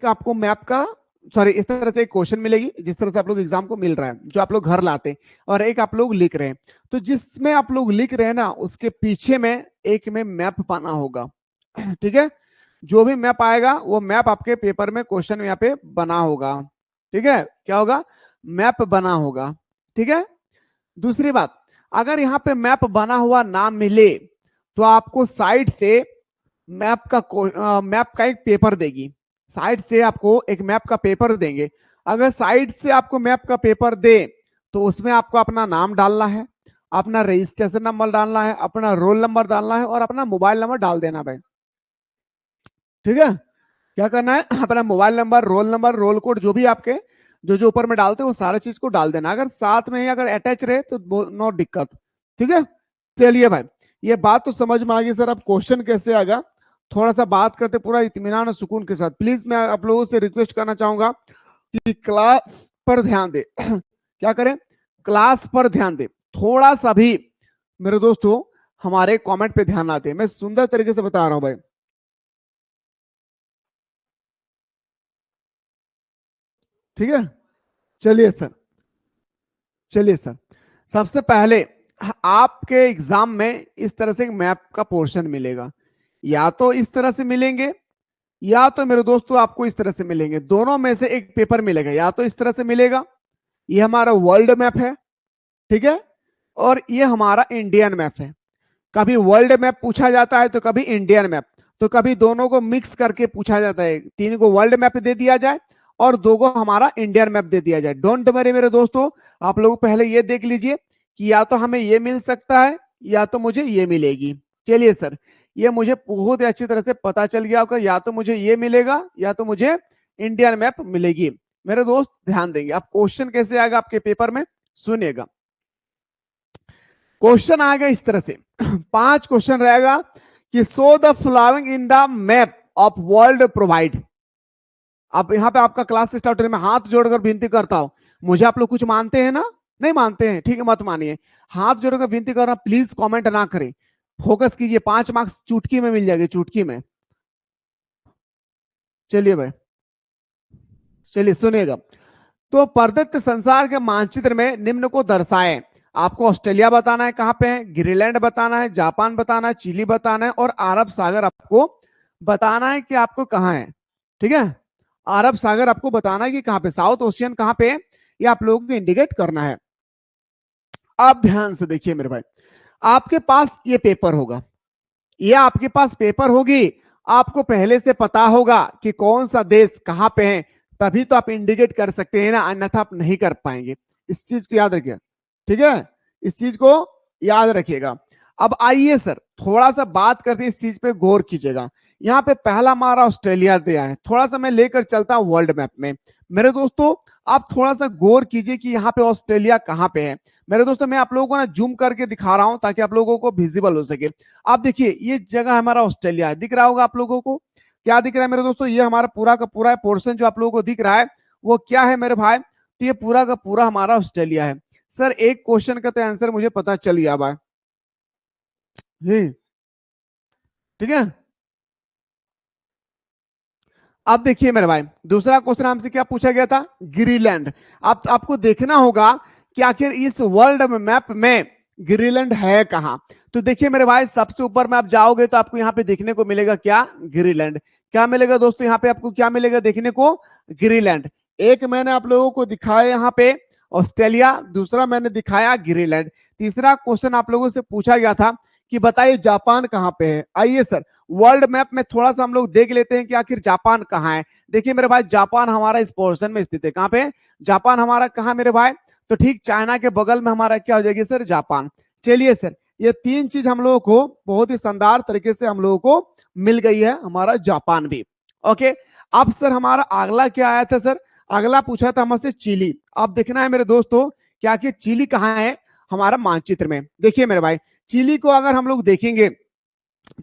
एक आपको मैप का सॉरी इस तरह से एक क्वेश्चन मिलेगी जिस तरह से आप लोग एग्जाम को मिल रहा है, जो आप लोग घर लाते हैं, और एक आप लोग लिख रहे हैं। तो जिसमें आप लोग लिख रहे हैं ना, उसके पीछे में एक में मैप पाना होगा। ठीक है, जो भी मैप आएगा वो मैप आपके पेपर में क्वेश्चन यहाँ पे बना होगा। ठीक है, क्या होगा? मैप बना होगा। ठीक है, दूसरी बात, अगर यहाँ पे मैप बना हुआ ना मिले तो आपको साइड से मैप का एक पेपर देगी। साइड से आपको एक मैप का पेपर देंगे। अगर साइड से आपको मैप का पेपर दे तो उसमें आपको अपना नाम डालना है, अपना रजिस्ट्रेशन नंबर डालना है, अपना रोल नंबर डालना है और अपना मोबाइल नंबर डाल देना भाई। ठीक है, क्या करना है? अपना मोबाइल नंबर, रोल कोड, जो भी आपके जो जो ऊपर में डालते हैं वो सारा चीज को डाल देना। अगर साथ में ही अगर अटैच रहे तो नो दिक्कत। ठीक है, चलिए भाई, ये बात तो समझ में आ गई। सर अब क्वेश्चन कैसे आएगा थोड़ा सा बात करते पूरा इत्मीनान और सुकून के साथ। प्लीज मैं आप लोगों से रिक्वेस्ट करना चाहूंगा कि क्लास पर ध्यान दे। क्या करें? क्लास पर ध्यान दे। थोड़ा सा भी मेरे दोस्तों हमारे कमेंट पे ध्यान आते हैं। मैं सुंदर तरीके से बता रहा हूं भाई। ठीक है, चलिए सर, चलिए सर, सबसे पहले आपके एग्जाम में इस तरह से एक मैप का पोर्शन मिलेगा। या तो इस तरह से मिलेंगे या तो मेरे दोस्तों आपको इस तरह से मिलेंगे। दोनों में से एक पेपर मिलेगा। या तो इस तरह से मिलेगा, ये हमारा वर्ल्ड मैप है। ठीक है, और ये हमारा इंडियन मैप है। कभी वर्ल्ड मैप पूछा जाता है तो कभी इंडियन मैप, तो कभी दोनों को मिक्स करके पूछा जाता है। तीन को वर्ल्ड मैप दे दिया जाए और दो को हमारा इंडियन मैप दे दिया जाए। डोंट वरी मेरे दोस्तों, आप लोग पहले ये देख लीजिए कि या तो हमें ये मिल सकता है या तो मुझे ये मिलेगी। चलिए सर, ये मुझे बहुत ही अच्छी तरह से पता चल गया होगा, या तो मुझे ये मिलेगा या तो मुझे इंडियन मैप मिलेगी। मेरे दोस्त ध्यान देंगे। अब क्वेश्चन कैसे आएगा आपके पेपर में, सुनिएगा। क्वेश्चन आएगा इस तरह से, 5 क्वेश्चन रहेगा कि show the following in the map of world provide. अब यहाँ पे आपका क्लास स्टार्ट होने में हाथ जोड़कर विनती करता हूं, मुझे आप लोग कुछ मानते हैं ना? नहीं मानते हैं, ठीक है, मत मानिए। हाथ जोड़कर विनती कर रहा हूं, प्लीज कमेंट ना करें, फोकस कीजिए। 5 मार्क्स चुटकी में मिल जाएगी, चुटकी में। चलिए भाई, चलिए सुनिएगा। तो प्रदत्त संसार के मानचित्र में निम्न को दर्शाएं। आपको ऑस्ट्रेलिया बताना है कहां पे है, ग्रीनलैंड बताना है, जापान बताना है, चिली बताना है और अरब सागर आपको बताना है कि आपको कहां है। ठीक है, अरब सागर आपको बताना है कि कहां पे, साउथ ओशियन कहां पे है, ये आप लोगों को इंडिकेट करना है। आप ध्यान से देखिए मेरे भाई, आपके पास ये पेपर होगा, ये आपके पास पेपर होगी। आपको पहले से पता होगा कि कौन सा देश कहां पे है, तभी तो आप इंडिकेट कर सकते हैं ना, अन्यथा आप नहीं कर पाएंगे। इस चीज को याद रखिए। ठीक है, इस चीज को याद रखिएगा। अब आइए सर, थोड़ा सा बात करते हैं, इस चीज पे गौर कीजिएगा। यहाँ पे पहला हमारा ऑस्ट्रेलिया दिया है, थोड़ा सा मैं लेकर चलता हूं वर्ल्ड मैप में। मेरे दोस्तों आप थोड़ा सा गौर कीजिए कि यहाँ पे ऑस्ट्रेलिया कहां पे है। मेरे दोस्तों मैं आप लोगों को ना जूम करके दिखा रहा हूं ताकि आप लोगों को विजिबल हो सके। आप देखिए ये जगह हमारा ऑस्ट्रेलिया है, दिख रहा होगा आप लोगों को? क्या दिख रहा है मेरे दोस्तों? ये हमारा पूरा का पूरा पोर्शन जो आप लोगों को दिख रहा है वो क्या है मेरे भाई? तो ये पूरा का पूरा हमारा ऑस्ट्रेलिया है। सर एक क्वेश्चन का तो आंसर मुझे पता चल गया भाई। ठीक है, अब देखिए मेरे भाई, दूसरा क्वेश्चन हमसे क्या पूछा गया था? ग्रीनलैंड। अब आपको देखना होगा कि आखिर इस वर्ल्ड मैप में ग्रीनलैंड है कहां। तो देखिए मेरे भाई, सबसे ऊपर में आप जाओगे तो आपको यहाँ पे देखने को मिलेगा क्या? ग्रीनलैंड। क्या मिलेगा दोस्तों यहाँ पे आपको? क्या मिलेगा देखने को? ग्रीनलैंड। एक मैंने आप लोगों को दिखाया यहाँ पे ऑस्ट्रेलिया, दूसरा मैंने दिखाया ग्रीनलैंड। तीसरा क्वेश्चन आप लोगों से पूछा गया था कि बताइए जापान कहां पे है। आइए सर, वर्ल्ड मैप में थोड़ा सा हम लोग देख लेते हैं कि आखिर जापान कहाँ है। देखिए मेरे भाई, जापान हमारा इस पोर्शन में स्थित है। कहां पे? जापान हमारा कहाँ मेरे भाई? तो ठीक चाइना के बगल में हमारा क्या हो जाएगी सर? जापान। चलिए सर, ये 3 चीज हम लोगों को बहुत ही शानदार तरीके से हम लोगों को मिल गई है, हमारा जापान भी। ओके, अब सर हमारा अगला क्या आया था सर? अगला पूछा था हमसे चिली। अब देखना है मेरे दोस्तों क्या कि चिली कहाँ है हमारा मानचित्र में। देखिए मेरे भाई, चिली को अगर हम लोग देखेंगे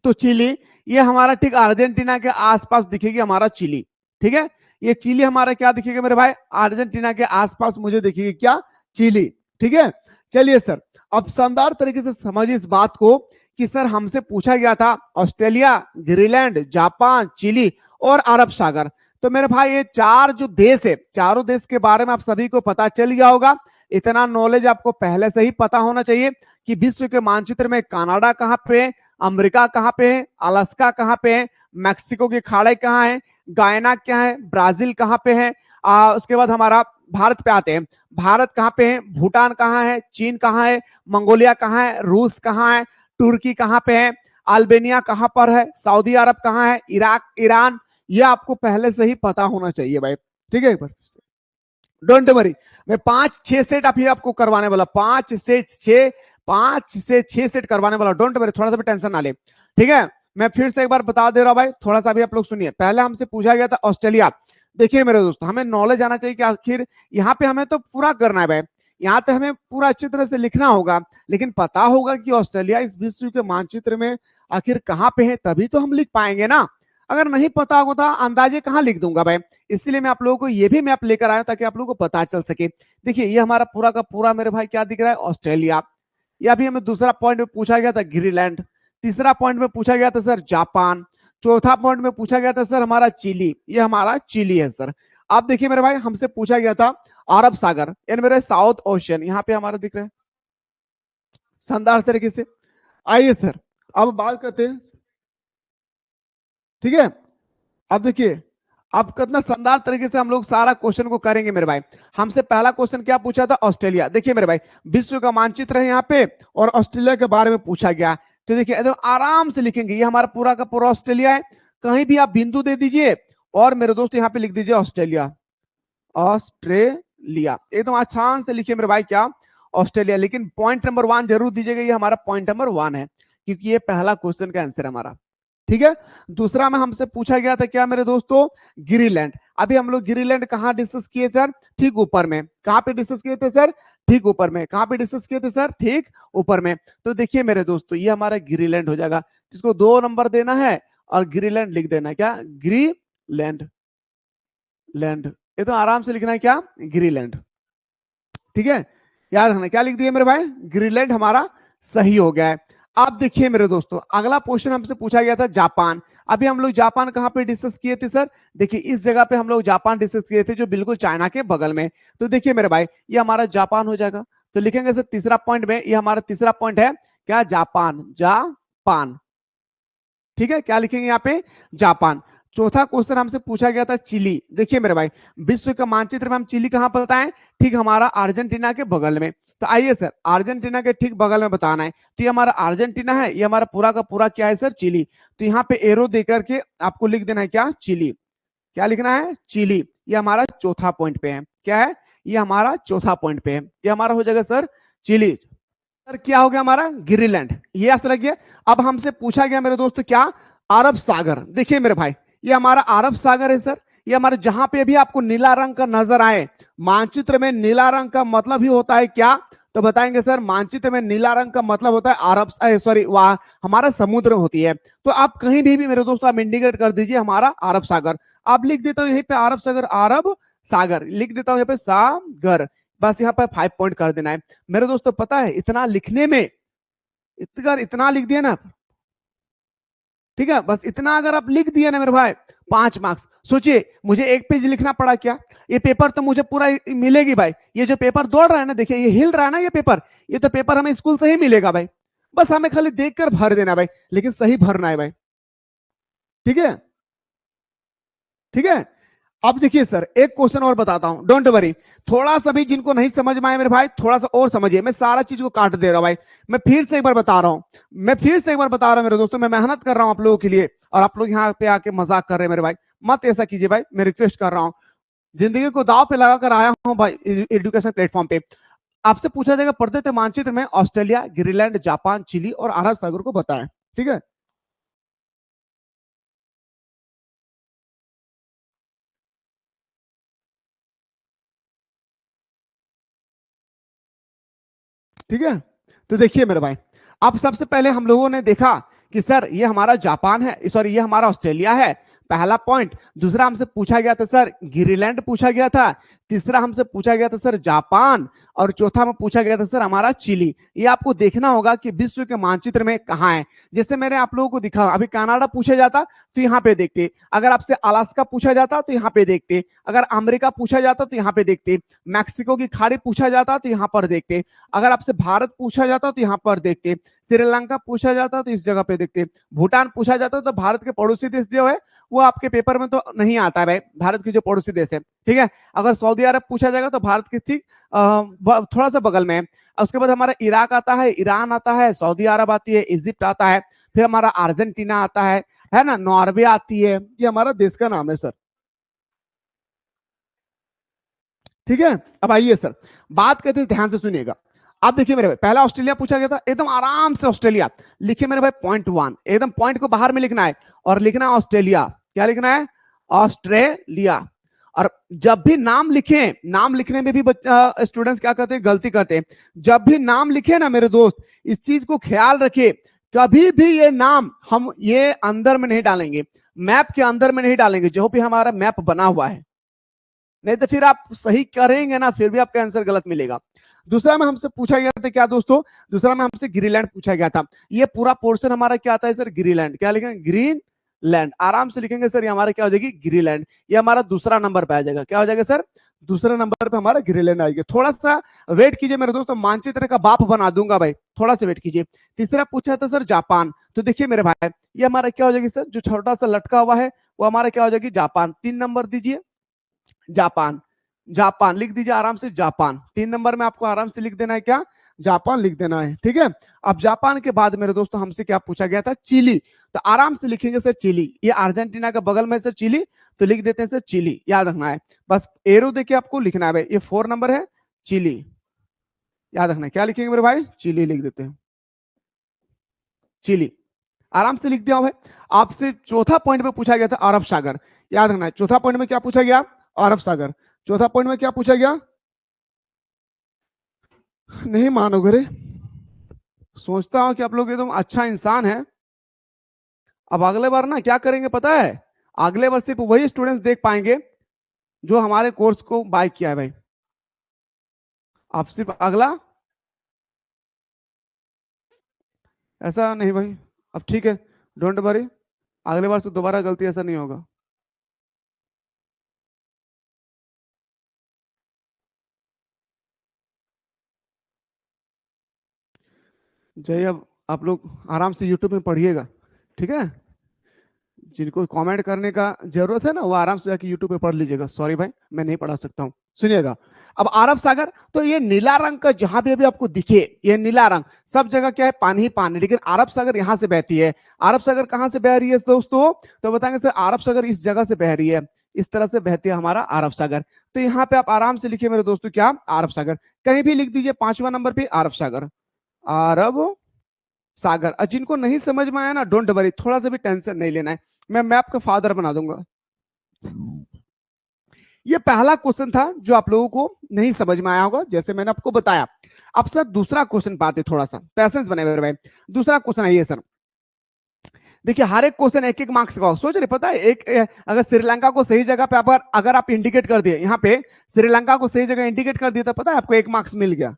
तो चिली ये हमारा ठीक अर्जेंटीना के आसपास दिखेगी हमारा चिली। ठीक है, ये चिली हमारा क्या दिखेगा मेरे भाई? अर्जेंटीना के आसपास मुझे दिखेगी क्या? चिली। ठीक है, चलिए सर, अब शानदार तरीके से समझिए इस बात को कि सर हमसे पूछा गया था ऑस्ट्रेलिया, ग्रीनलैंड, जापान, चिली और अरब सागर। तो मेरे भाई ये चार जो देश है, चारों देश के बारे में आप सभी को पता चल गया होगा। इतना नॉलेज आपको पहले से ही पता होना चाहिए कि विश्व के मानचित्र में कनाडा कहाँ पे है, अमेरिका कहाँ पे है, अलास्का कहाँ पे है, मैक्सिको की खाड़ी कहाँ है, गायना क्या है, ब्राजील कहाँ पे है, उसके बाद हमारा भारत पे आते हैं। भारत कहाँ पे है, भूटान कहाँ है, चीन कहाँ है, मंगोलिया कहाँ है, रूस कहाँ है, तुर्की कहाँ पे है, अल्बानिया कहाँ पर है, सऊदी अरब कहाँ है, इराक, ईरान, ये आपको पहले से ही पता होना चाहिए भाई। ठीक है, डोंट वरी, मैं 5-6 सेट आप आपको करवाने वाला, 5 से 6 सेट करवाने वाला। डोंट वरी, थोड़ा सा भी टेंशन ना ले। ठीक है, मैं फिर से एक बार बता दे रहा हूं भाई, थोड़ा सा भी आप लोग सुनिए। पहले हमसे पूछा गया था ऑस्ट्रेलिया। देखिए मेरे दोस्तों, हमें नॉलेज आना चाहिए कि आखिर यहाँ पे हमें तो पूरा करना है भाई, यहाँ पे हमें पूरा अच्छी तरह से लिखना होगा, लेकिन पता होगा कि ऑस्ट्रेलिया इस विश्व के मानचित्र में आखिर कहाँ पे है, तभी तो हम लिख पाएंगे ना। अगर नहीं पता होगा तो अंदाजे कहाँ लिख दूंगा भाई। इसलिए मैं आप लोगों को ये भी मैप लेकर आया ताकि आप लोगों को पता चल सके। देखिए ये हमारा पूरा का पूरा मेरे भाई क्या दिख रहा है, ऑस्ट्रेलिया। ये अभी हमें दूसरा पॉइंट में पूछा गया था ग्रीनलैंड, तीसरा पॉइंट में पूछा गया था सर जापान, चौथा पॉइंट में पूछा गया था सर हमारा चिली, ये हमारा चिली है सर। आप देखिए मेरे भाई, हमसे पूछा गया था अरब सागर, यानी मेरे साउथ ओशियन, यहाँ पे हमारा दिख रहा है शानदार तरीके से। आइए सर अब बात करते हैं। ठीक है, अब देखिए अब कितना शानदार तरीके से हम लोग सारा क्वेश्चन को करेंगे मेरे भाई। हमसे पहला क्वेश्चन क्या पूछा था, ऑस्ट्रेलिया। देखिए मेरे भाई, विश्व का मानचित्र है यहाँ पे और ऑस्ट्रेलिया के बारे में पूछा गया। तो देखिए एकदम आराम से लिखेंगे, ये हमारा पूरा का पूरा ऑस्ट्रेलिया है। कहीं भी आप बिंदु दे दीजिए और मेरे दोस्त यहाँ पे लिख दीजिए ऑस्ट्रेलिया, ऑस्ट्रेलिया, एकदम आसान से लिखिए मेरे भाई क्या, ऑस्ट्रेलिया। लेकिन पॉइंट नंबर 1 जरूर दीजिएगा, ये हमारा पॉइंट नंबर 1 है, क्योंकि ये पहला क्वेश्चन का आंसर हमारा। ठीक है, दूसरा में हमसे पूछा गया था क्या मेरे दोस्तों, ग्रीनलैंड। अभी हम लोग ग्रीनलैंड कहाँ डिस्कस किए सर, ठीक ऊपर में। कहाँ पे डिस्कस किए थे सर, ठीक ऊपर में। कहाँ पे डिस्कस किए थे सर, ठीक ऊपर में। तो देखिए मेरे दोस्तों, ये हमारा ग्रीनलैंड हो जाएगा, जिसको 2 नंबर देना है और ग्रीनलैंड लिख देना है क्या, ग्रीनलैंड, लैंड, ये तो आराम से लिखना है क्या, ग्रीनलैंड। ठीक है, याद रखना क्या लिख दिए मेरे भाई, ग्रीनलैंड हमारा सही हो गया है। अब देखिए मेरे दोस्तों, अगला क्वेश्चन हमसे पूछा गया था जापान। अभी हम लोग जापान कहां पे डिस्कस किए थे सर, देखिए इस जगह पे हम लोग जापान डिस्कस किए थे, जो बिल्कुल चाइना के बगल में। तो देखिए मेरे भाई, ये हमारा जापान हो जाएगा। तो लिखेंगे सर तीसरा पॉइंट में, ये हमारा तीसरा पॉइंट है क्या, जापान, जापान। ठीक है, क्या लिखेंगे यहाँ पे, जापान। चौथा क्वेश्चन हमसे पूछा गया था चिली। देखिए मेरे भाई, विश्व का मानचित्र में हम चिली कहां पर बताएं, ठीक हमारा अर्जेंटीना के बगल में। तो आइए सर, अर्जेंटीना के ठीक बगल में बताना है। तो ये हमारा अर्जेंटीना है, ये हमारा पूरा का पूरा क्या है सर, चिली। तो यहाँ पे एरो देकर के आपको लिख देना है क्या, चिली। क्या लिखना है, चिली। ये हमारा चौथा पॉइंट पे है, क्या है, ये हमारा चौथा पॉइंट पे है। ये हमारा हो जाएगा सर चिली। सर क्या हो गया हमारा, ग्रीनलैंड, ये ऐसा लग गया। अब हमसे पूछा गया मेरे दोस्त क्या, अरब सागर। देखिए मेरे भाई, ये हमारा अरब सागर है सर। ये हमारे जहां पे भी आपको नीला रंग का नजर आए, मानचित्र में नीला रंग का मतलब ही होता है क्या, तो बताएंगे सर मानचित्र में नीला रंग का मतलब होता है अरब, सॉरी वह हमारा समुद्र होती है। तो आप कहीं भी मेरे दोस्तों आप इंडिकेट कर दीजिए हमारा अरब सागर। आप लिख देता हूं यहीं पे अरब सागर, अरब सागर लिख देता हूं यहाँ पे सागर। बस यहाँ पर 5 पॉइंट कर देना है मेरे दोस्तों। पता है इतना लिखने में, इतना लिख दिया ना, ठीक है, बस इतना अगर आप लिख दिया ना मेरे भाई, 5 मार्क्स। सोचिए मुझे एक पेज लिखना पड़ा क्या, ये पेपर तो मुझे पूरा मिलेगी भाई। ये जो पेपर दौड़ रहा है ना, देखिए ये हिल रहा है ना ये पेपर, ये तो पेपर हमें स्कूल से ही मिलेगा भाई। बस हमें खाली देखकर भर देना भाई, लेकिन सही भरना है भाई। ठीक है, ठीक है। अब देखिए सर, एक क्वेश्चन और बताता हूं, डोंट वरी। थोड़ा सा भी जिनको नहीं समझ में आए मेरे भाई, थोड़ा सा और समझिए, मैं सारा चीज को काट दे रहा हूं भाई। मैं फिर से एक बार बता रहा हूं, मैं फिर से एक बार बता रहा हूं मेरे दोस्तों, मैं मेहनत कर रहा हूं आप लोगों के लिए, और आप लोग यहाँ पे आके मजाक कर रहे हैं मेरे भाई। मत ऐसा कीजिए भाई, मैं रिक्वेस्ट कर रहा हूँ। जिंदगी को दाव पे लगा कर आया हूँ भाई एजुकेशन प्लेटफॉर्म पे। आपसे पूछा जाएगा प्रदत्त मानचित्र में ऑस्ट्रेलिया, ग्रीनलैंड, जापान, चिली और अरब सागर को बताएं। ठीक है, ठीक है। तो देखिए मेरे भाई, अब सबसे पहले हम लोगों ने देखा कि सर ये हमारा जापान है, सॉरी ये हमारा ऑस्ट्रेलिया है। पहला पॉइंट। दूसरा हमसे पूछा गया था सर ग्रीनलैंड पूछा गया था, तीसरा हमसे पूछा गया था सर जापान, और चौथा में पूछा गया था सर हमारा चिली। ये आपको देखना होगा कि विश्व के मानचित्र में कहाँ है। जैसे मैंने आप लोगों को दिखा, अभी कनाडा पूछा जाता तो यहाँ पे देखते, अगर आपसे अलास्का पूछा जाता तो यहाँ पे देखते, अगर अमेरिका पूछा जाता तो यहाँ पे देखते, मैक्सिको की खाड़ी पूछा जाता तो यहाँ पर देखते, अगर आपसे भारत पूछा जाता तो यहाँ पर देखते, श्रीलंका पूछा जाता तो इस जगह पे देखते, भूटान पूछा जाता तो भारत के पड़ोसी देश जो है वो आपके पेपर में तो नहीं आता है भाई, भारत के जो पड़ोसी देश है, ठीक है। अगर सऊदी अरब पूछा जाएगा तो भारत के ठीक थोड़ा सा बगल में है। उसके बाद हमारा इराक आता है, ईरान आता है, सऊदी अरब आती है, इजिप्ट आता है, फिर हमारा अर्जेंटीना आता है ना, नॉर्वे आती है, ये हमारा देश का नाम है सर, ठीक है। अब आइए सर बात करते हैं, ध्यान से सुनिएगा। आप देखिए मेरे भाई, पहला ऑस्ट्रेलिया पूछा गया था, एकदम आराम से ऑस्ट्रेलिया लिखिए मेरे भाई, पॉइंट वन, एकदम पॉइंट को बाहर में लिखना है और लिखना है ऑस्ट्रेलिया। क्या लिखना है? ऑस्ट्रेलिया। और जब भी नाम लिखें, नाम लिखने में भी स्टूडेंट्स क्या करते हैं, गलती करते हैं। जब भी नाम लिखे ना मेरे दोस्त, इस चीज को ख्याल रखिए, कभी भी ये नाम हम ये अंदर में नहीं डालेंगे, मैप के अंदर में नहीं डालेंगे जो भी हमारा मैप बना हुआ है, नहीं तो फिर आप सही करेंगे ना फिर भी आपका आंसर गलत मिलेगा। दूसरा में हमसे पूछा गया था क्या दोस्तों, दूसरा में हमसे ग्रीनलैंड पूछा गया था। ये पूरा पोर्शन हमारा क्या आता है सर, ग्रीनलैंड। क्या लिखेंगे? ग्रीनलैंड। आराम से लिखेंगे सर, ये हमारा क्या हो जाएगी, ग्रीनलैंड। ये हमारा दूसरा नंबर पे आ जाएगा। क्या हो जाएगा सर? दूसरे नंबर पे हमारा ग्रीनलैंड आएगा। थोड़ा सा वेट कीजिए मेरे दोस्तों, मानचित्र का बाप बना दूंगा भाई, थोड़ा सा वेट कीजिए। तीसरा पूछा था सर जापान, तो देखिए मेरे भाई ये हमारा क्या हो जाएगी सर, जो छोटा सा लटका हुआ है वो हमारा क्या हो जाएगी, जापान। 3 नंबर दीजिए, जापान। जापान लिख दीजिए आराम से, जापान। 3 नंबर में आपको आराम से लिख देना है, क्या? जापान लिख देना है, ठीक है। अब जापान के बाद मेरे दोस्तों हमसे क्या पूछा गया था, चिली। तो आराम से लिखेंगे सर चिली, ये अर्जेंटीना का बगल में सर चिली, तो लिख देते हैं सर चिली, याद रखना है। बस एरो देके आपको लिखना है भाई, ये 4 नंबर है, चिली, याद रखना है। क्या लिखेंगे मेरे भाई? चिली लिख देते हैं, चिली। आराम से लिख दिया भाई। आपसे चौथा पॉइंट में पूछा गया था अरब सागर, याद रखना है। चौथा पॉइंट में क्या पूछा गया? अरब सागर। चौथा पॉइंट में क्या पूछा गया? नहीं मानोगे रे, सोचता हूं कि आप लोग एकदम अच्छा इंसान है। अब अगले बार ना क्या करेंगे पता है, अगले बार सिर्फ वही स्टूडेंट्स देख पाएंगे जो हमारे कोर्स को बाय किया है भाई। आप सिर्फ अगला, ऐसा नहीं भाई। अब ठीक है, डोंट वरी, अगले बार से दोबारा गलती ऐसा नहीं होगा। जय, अब आप लोग आराम से यूट्यूब में पढ़िएगा, ठीक है। जिनको कमेंट करने का जरूरत है ना वो आराम से जाके यूट्यूब पे पढ़ लीजिएगा। सॉरी भाई मैं नहीं पढ़ा सकता हूँ। सुनिएगा, अब अरब सागर, तो ये नीला रंग का जहां भी अभी आपको दिखे, ये नीला रंग, सब जगह क्या है, पानी ही पानी, लेकिन अरब सागर यहां से बहती है। अरब सागर कहां से बह रही है दोस्तों? तो बताएंगे सर अरब सागर इस जगह से बह रही है, इस तरह से बहती है हमारा अरब सागर। तो यहाँ पे आप आराम से लिखिए मेरे दोस्तों, क्या? अरब सागर। कहीं भी लिख दीजिए 5वां नंबर पे अरब सागर, अरब सागर। और जिनको नहीं समझ में आया ना, डोंट वरी, थोड़ा सा भी टेंशन नहीं लेना है, मैं मैप का फादर बना दूंगा। ये पहला क्वेश्चन था जो आप लोगों को नहीं समझ में आया होगा, जैसे मैंने आपको बताया। अब सर दूसरा क्वेश्चन पाते, थोड़ा सा पैसेंस बने मेरे भाई। दूसरा क्वेश्चन है ये सर, देखिए हर एक क्वेश्चन 1-1 मार्क्स का। सोच रहे पता है, एक अगर श्रीलंका को सही जगह पे अगर आप इंडिकेट कर दिए, यहाँ पे श्रीलंका को सही जगह इंडिकेट कर दिया, तो पता है आपको 1 मार्क्स मिल गया।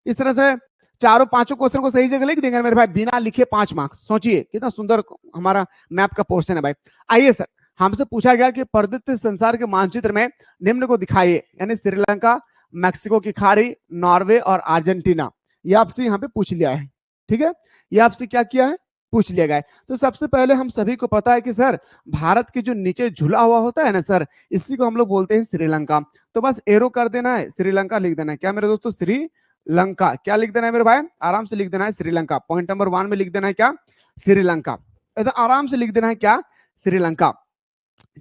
इस तरह से चारों पांचों क्वेश्चन को सही जगह लिख देंगे मेरे भाई, बिना लिखे 5 मार्क्स। सोचिए कितना सुंदर हमारा मैप का पोर्शन है भाई। आइए सर, हमसे पूछा गया कि प्रदत्त संसार के मानचित्र में निम्न को दिखाइए, यानी श्रीलंका, मैक्सिको की खाड़ी, नॉर्वे और अर्जेंटीना। ये आपसे यहाँ पे पूछ लिया है, ठीक है। ये आपसे क्या किया है, पूछ लिया गया है। तो सबसे पहले हम सभी को पता है कि सर भारत के जो नीचे झुला हुआ होता है ना सर, इसी को हम लोग बोलते हैं श्रीलंका। तो बस एरो कर देना है, श्रीलंका लिख देना है। क्या मेरे दोस्तों? श्रीलंका। क्या लिख देना है मेरे भाई? आराम से लिख देना है श्रीलंका। पॉइंट नंबर 1 में लिख देना है क्या? श्रीलंका। आराम से लिख देना है क्या? श्रीलंका।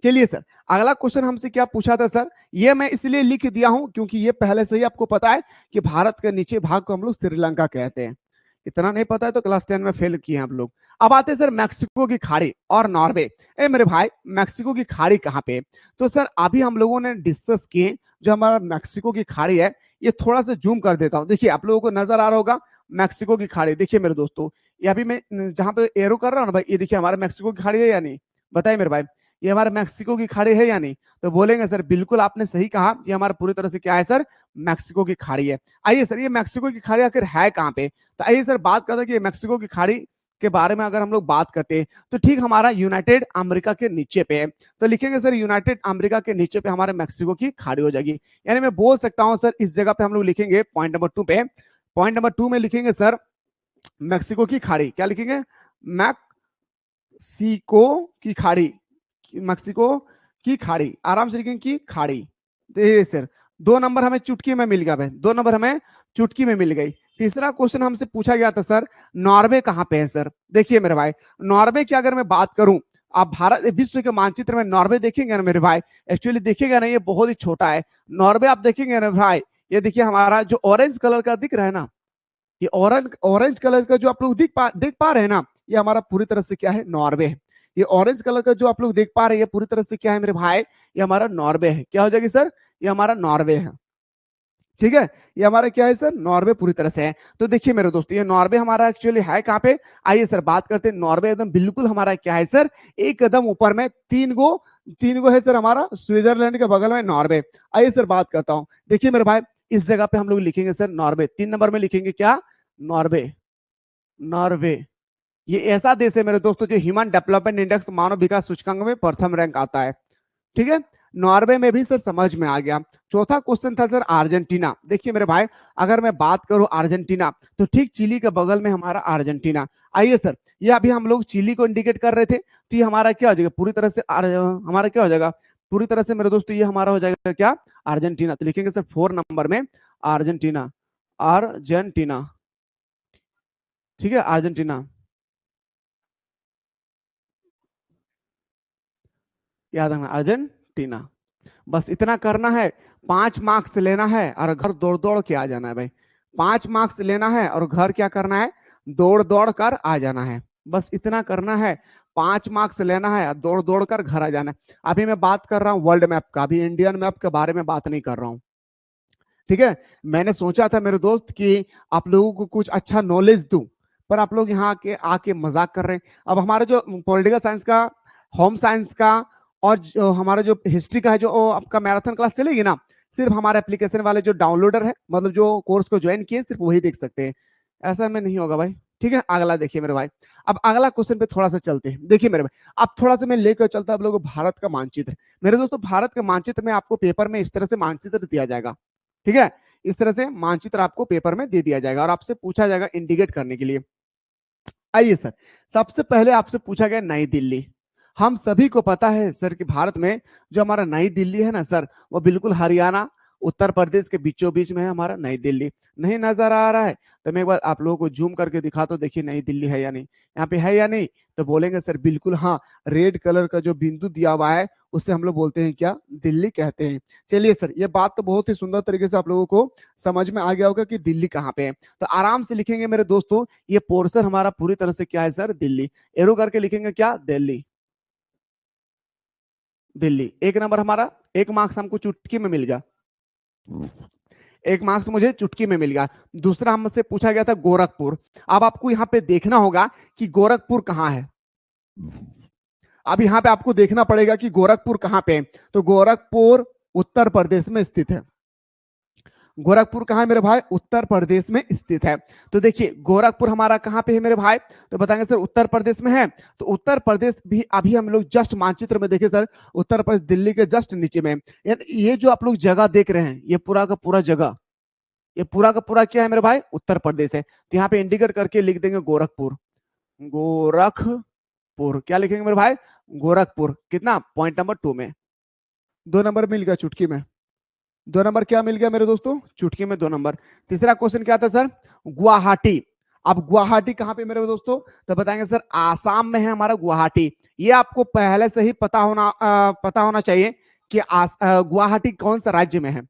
चलिए सर, अगला क्वेश्चन हमसे क्या पूछा था सर, ये मैं इसलिए लिख दिया हूं क्योंकि ये पहले से ही आपको पता है कि भारत के नीचे भाग को हम लोग श्रीलंका कहते हैं। इतना नहीं पता है तो क्लास 10 में फेल किए हम लोग। अब आते हैं सर मैक्सिको की खाड़ी और नॉर्वे। ए मेरे भाई, मैक्सिको की खाड़ी कहाँ पे? तो सर अभी हम लोगों ने डिस्कस किए, जो हमारा मैक्सिको की खाड़ी है, ये थोड़ा सा जूम कर देता हूं। देखिए आप लोगों को नजर आ रहा होगा मैक्सिको की खाड़ी। देखिए मेरे दोस्तों, ये अभी मैं जहां पे एरो कर रहा हूं ना भाई, ये देखिए हमारा मैक्सिको की खाड़ी है या नहीं, बताइए मेरे भाई। ये हमारे मैक्सिको की खाड़ी है या नहीं? तो बोलेंगे सर बिल्कुल आपने सही कहा, ये हमारा पूरी तरह से क्या है सर, मैक्सिको की खाड़ी है। आइए सर, ये मैक्सिको की खाड़ी आखिर है कहाँ पे? तो आइए सर बात करते हैं कि ये मैक्सिको की खाड़ी के बारे में अगर हम लोग बात करते हैं तो ठीक हमारा यूनाइटेड अमेरिका के नीचे पे है। तो लिखेंगे सर यूनाइटेड अमेरिका के नीचे पे हमारे मैक्सिको की खाड़ी हो जाएगी। यानी मैं बोल सकता हूं सर इस जगह पे हम लोग लिखेंगे पॉइंट नंबर 2 पे, पॉइंट नंबर 2 में लिखेंगे सर मैक्सिको की खाड़ी। क्या लिखेंगे? मैक्सिको की खाड़ी, मैक्सिको की खाड़ी, आराम से लिखेंगे की खाड़ी। देखिए सर 2 नंबर हमें चुटकी में मिल गया भाई, 2 नंबर हमें चुटकी में मिल गई। तीसरा क्वेश्चन हमसे पूछा गया था सर नॉर्वे कहां पे है सर? देखिए मेरे भाई, नॉर्वे की अगर मैं बात करूं, आप भारत विश्व के मानचित्र में नॉर्वे देखेंगे ना मेरे भाई, एक्चुअली देखिएगा ना ये बहुत ही छोटा है। नॉर्वे आप देखेंगे ना भाई, ये देखिए हमारा जो ऑरेंज कलर का दिख रहा है ना, ये ऑरेंज ऑरेंज कलर का जो आप लोग देख पा रहे हैं ना, ये हमारा पूरी तरह से क्या है, नॉर्वे है। ये ऑरेंज कलर का जो आप लोग देख पा रहे हैं ये पूरी तरह से क्या है मेरे भाई, ये हमारा नॉर्वे है। क्या हो जाएगी सर? ये हमारा नॉर्वे है। ठीक है, ये हमारा क्या है सर, नॉर्वे पूरी तरह से है। तो देखिए मेरे दोस्तों, ये नॉर्वे हमारा एक्चुअली है कहाँ पे? आइए सर बात करते हैं। नॉर्वे एकदम बिल्कुल हमारा क्या है सर, एक कदम ऊपर में, तीन गो है सर हमारा स्विट्जरलैंड के बगल में नॉर्वे। आइए सर बात करता हूँ, देखिए मेरे भाई इस जगह पे हम लोग लिखेंगे सर नॉर्वे, 3 नंबर में लिखेंगे क्या? नॉर्वे। नॉर्वे ये ऐसा देश है मेरे दोस्तों जो ह्यूमन डेवलपमेंट इंडेक्स मानव विकास सूचकांक में प्रथम रैंक आता है। ठीक है, नॉर्वे में भी सर समझ में आ गया। चौथा क्वेश्चन था सर अर्जेंटीना। देखिए मेरे भाई, अगर मैं बात करूं अर्जेंटीना, तो ठीक चिली के बगल में हमारा अर्जेंटीना। आइए सर, ये अभी हम लोग चिली को इंडिकेट कर रहे थे, तो ये हमारा क्या हो जाएगा पूरी तरह से, हमारा क्या हो जाएगा पूरी तरह से मेरे दोस्तों, ये हमारा हो जाएगा क्या? अर्जेंटीना। तो लिखेंगे सर 4 नंबर में अर्जेंटीना, अर्जेंटीना। ठीक है, अर्जेंटीना, याद रखना अर्जेंटीना। बस इतना करना है, 5 मार्क्स लेना है और घर दौड़ दौड़ के आ जाना है भाई। 5 मार्क्स लेना है और घर क्या करना है, दौड़ दौड़ कर आ जाना है। बस इतना करना है, 5 मार्क्स लेना है और दौड़ दौड़ कर घर आ जाना है। अभी मैं बात कर रहा हूँ वर्ल्ड मैप का, अभी इंडियन मैप के बारे में बात नहीं कर रहा हूँ। ठीक है, मैंने सोचा था मेरे दोस्त कि आप लोगों को कुछ अच्छा नॉलेज दूं, पर आप लोग यहाँ के आके मजाक कर रहे हैं। अब हमारा जो पॉलिटिकल साइंस का, होम साइंस का और जो हमारा जो हिस्ट्री का है, जो आपका मैराथन क्लास चलेगी ना, सिर्फ हमारे एप्लीकेशन वाले जो डाउनलोडर है, मतलब जो कोर्स को ज्वाइन किए, सिर्फ वही देख सकते हैं। ऐसा में नहीं होगा भाई। ठीक है, अगला देखिए मेरे भाई। अब अगला क्वेश्चन पे थोड़ा सा चलते हैं। देखिए मेरे भाई, अब थोड़ा सा मैं लेकर चलता आप लोगों को भारत का मानचित्र। मेरे दोस्तों, भारत के मानचित्र में आपको पेपर में इस तरह से मानचित्र दिया जाएगा। ठीक है, इस तरह से मानचित्र आपको पेपर में दे दिया जाएगा और आपसे पूछा जाएगा इंडिकेट करने के लिए। आइए सर, सबसे पहले आपसे पूछा गया नई दिल्ली। हम सभी को पता है सर कि भारत में जो हमारा नई दिल्ली है ना सर, वो बिल्कुल हरियाणा उत्तर प्रदेश के बीचों बीच में है हमारा नई दिल्ली। नहीं नजर आ रहा है? तो मैं एक बार आप लोगों को जूम करके दिखा, तो देखिए नई दिल्ली है या नहीं, यहाँ पे है या नहीं? तो बोलेंगे सर बिल्कुल हाँ, रेड कलर का जो बिंदु दिया हुआ है उससे हम लोग बोलते हैं क्या, दिल्ली कहते हैं। चलिए सर, ये बात तो बहुत ही सुंदर तरीके से आप लोगों को समझ में आ गया होगा कि दिल्ली कहाँ पे है। तो आराम से लिखेंगे मेरे दोस्तों, ये पोर्शन हमारा पूरी तरह से क्या है सर, दिल्ली। एरो करके लिखेंगे क्या, दिल्ली। दिल्ली एक नंबर हमारा, 1 मार्क्स हमको चुटकी में मिल गया, 1 मार्क्स मुझे चुटकी में मिल गया। दूसरा हमसे पूछा गया था गोरखपुर। अब आपको यहाँ पे देखना होगा कि गोरखपुर कहाँ है। अब यहाँ पे आपको देखना पड़ेगा कि गोरखपुर कहाँ पे है। तो गोरखपुर उत्तर प्रदेश में स्थित है। गोरखपुर कहाँ है मेरे भाई, उत्तर प्रदेश में स्थित है। तो देखिए गोरखपुर हमारा कहाँ पे है मेरे भाई, तो बताएंगे सर उत्तर प्रदेश में है। तो उत्तर प्रदेश भी अभी हम लोग जस्ट मानचित्र में देखे सर, उत्तर प्रदेश दिल्ली के जस्ट नीचे में। ये जो आप लोग जगह देख रहे हैं, ये पूरा का पूरा जगह, ये पूरा का पूरा क्या है मेरे भाई, उत्तर प्रदेश है। तो यहाँ पे इंडिकेट करके लिख देंगे गोरखपुर। गोरखपुर क्या लिखेंगे मेरे भाई, गोरखपुर। कितना, पॉइंट नंबर 2 में 2 नंबर मिल गया चुटकी में। 2 नंबर क्या मिल गया मेरे दोस्तों, चुटकी में 2 नंबर। तीसरा क्वेश्चन क्या था सर, गुवाहाटी। अब गुवाहाटी कहां पे मेरे दोस्तों, तो बताएंगे सर आसाम में है हमारा गुवाहाटी। ये आपको पहले से ही पता होना चाहिए कि गुवाहाटी कौन सा राज्य में है,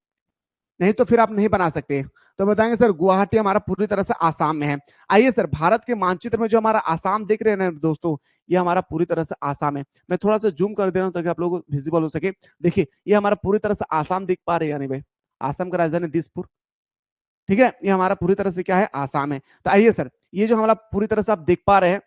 नहीं तो फिर आप नहीं बना सकते। तो बताएंगे सर गुवाहाटी हमारा पूरी तरह से आसाम में है। आइए सर, भारत के मानचित्र में जो हमारा आसाम दिख रहे हैं ना दोस्तों, ये हमारा पूरी तरह से आसाम है। मैं थोड़ा सा जूम कर दे रहा हूं ताकि आप लोगों को विजिबल हो सके। देखिए ये हमारा पूरी तरह से आसाम दिख पा रहे हैं यानी भाई, आसाम का राजधानी दिसपुर। ठीक है, ये हमारा पूरी तरह से क्या है, आसाम है। तो आइए सर, ये जो हमारा पूरी तरह से आप देख पा रहे हैं,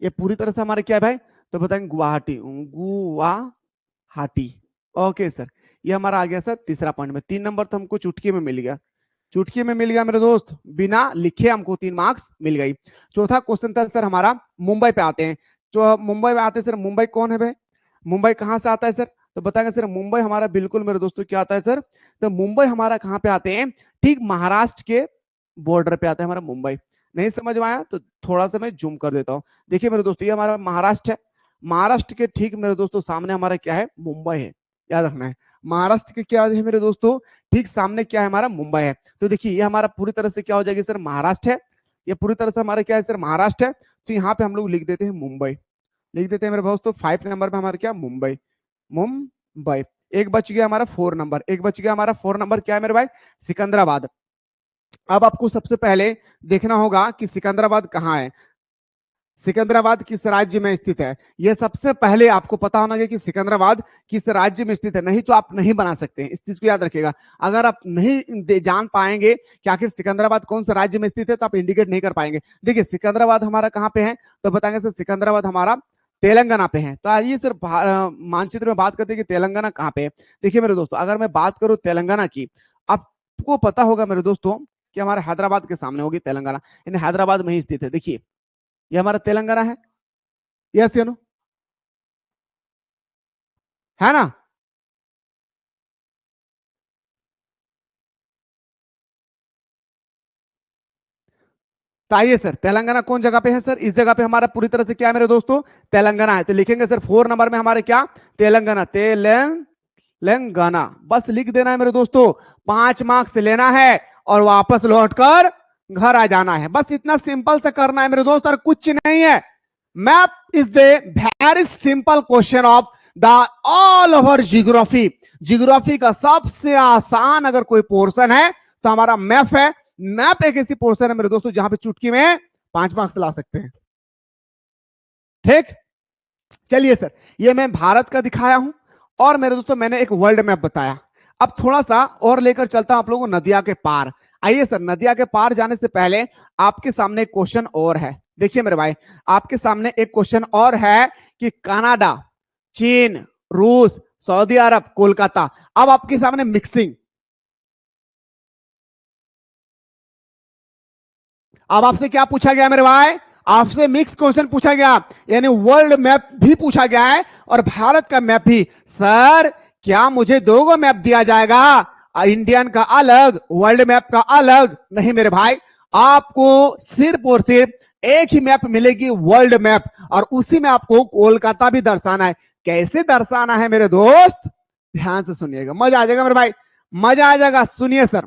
ये पूरी तरह से हमारे क्या है भाई, तो बताएंगे गुवाहाटी, गुवाहाटी। ओके सर, ये हमारा आ गया सर तीसरा पॉइंट में। 3 नंबर तो हमको चुटकी में मिल गया, चुटकी में मिल गया मेरे दोस्त, बिना लिखे हमको 3 मार्क्स मिल गई। चौथा क्वेश्चन था सर हमारा, मुंबई पे आते हैं। जो मुंबई में आते हैं सर, मुंबई कौन है भाई, मुंबई कहां से आता है सर, तो बताएंगे सर मुंबई हमारा बिल्कुल मेरे दोस्तों क्या आता है सर, तो मुंबई हमारा कहां पे आते हैं, ठीक महाराष्ट्र के बॉर्डर पे आता है हमारा मुंबई। नहीं समझ में आया तो थोड़ा सा मैं जूम कर देता हूं। देखिए मेरे दोस्तों, ये हमारा महाराष्ट्र है, महाराष्ट्र के ठीक मेरे दोस्तों सामने हमारा क्या है, मुंबई है, याद रखना है। महाराष्ट्र के क्या है मेरे दोस्तों, ठीक सामने क्या है हमारा, मुंबई है। तो देखिए ये हमारा पूरी तरह से क्या हो जाएगी सर, महाराष्ट्र है, ये पूरी तरह से हमारा क्या है सर, महाराष्ट्र है। तो यहाँ पे हम लोग लिख देते हैं मुंबई, लिख देते हैं मेरे दोस्तों 5 नंबर पे हमारा क्या, मुंबई, मुंबई। एक बच गया हमारा 4 नंबर, एक बच गया हमारा 4 नंबर, क्या है मेरे भाई, सिकंदराबाद। अब आपको सबसे पहले देखना होगा कि सिकंदराबाद कहाँ है, सिकंदराबाद किस राज्य में स्थित है, यह सबसे पहले आपको पता होना चाहिए कि सिकंदराबाद किस राज्य में स्थित है, नहीं तो आप नहीं बना सकते हैं। इस चीज को याद रखिएगा, अगर आप नहीं जान पाएंगे कि आखिर सिकंदराबाद कौन सा राज्य में स्थित है तो आप इंडिकेट नहीं कर पाएंगे। देखिए सिकंदराबाद हमारा कहाँ पे है, तो बताएंगे सर सिकंदराबाद हमारा तेलंगाना पे है। तो आइए सर मानचित्र में बात करते हैं कि तेलंगाना कहाँ पे है। देखिए मेरे दोस्तों, अगर मैं बात करूं तेलंगाना की, आपको पता होगा मेरे दोस्तों कि हमारे हैदराबाद के सामने होगी तेलंगाना, यानी हैदराबाद में ही स्थित है। देखिए ये हमारा तेलंगाना है, यस या नो, है ना। तो आइए सर, तेलंगाना कौन जगह पे है सर, इस जगह पे हमारा पूरी तरह से क्या है मेरे दोस्तों, तेलंगाना है। तो लिखेंगे सर 4 नंबर में हमारे क्या, तेलंगाना, तेलंगाना, बस लिख देना है मेरे दोस्तों। 5 मार्क्स लेना है और वापस लौटकर घर आ जाना है, बस इतना सिंपल से करना है मेरे दोस्त, और कुछ नहीं है। Map is the very simple question of the all over geography. Geography का सबसे आसान अगर कोई पोर्शन है तो हमारा मैप है। मैप एक ऐसी पोर्शन है मेरे दोस्तों जहां पे चुटकी में 5 मार्क्स ला सकते हैं। ठीक, चलिए सर, ये मैं भारत का दिखाया हूं और मेरे दोस्तों मैंने एक वर्ल्ड मैप बताया। अब थोड़ा सा और लेकर चलता हूं आप लोगों को नदिया के पार। आइए सर, नदिया के पार जाने से पहले आपके सामने एक क्वेश्चन और है। देखिए मेरे भाई, आपके सामने एक क्वेश्चन और है कि कनाडा, चीन, रूस, सऊदी अरब, कोलकाता। अब आपके सामने मिक्सिंग, अब आपसे क्या पूछा गया मेरे भाई, आपसे मिक्स क्वेश्चन पूछा गया, यानी वर्ल्ड मैप भी पूछा गया है और भारत का मैप भी। सर क्या मुझे 2 मैप दिया जाएगा, इंडियन का अलग, वर्ल्ड मैप का अलग? नहीं मेरे भाई, आपको सिर्फ और सिर्फ एक ही मैप मिलेगी, वर्ल्ड मैप, और उसी में आपको कोलकाता भी दर्शाना है। कैसे दर्शाना है मेरे दोस्त, ध्यान से सुनिएगा, मजा आ जाएगा मेरे भाई, मजा आ जाएगा। सुनिए सर,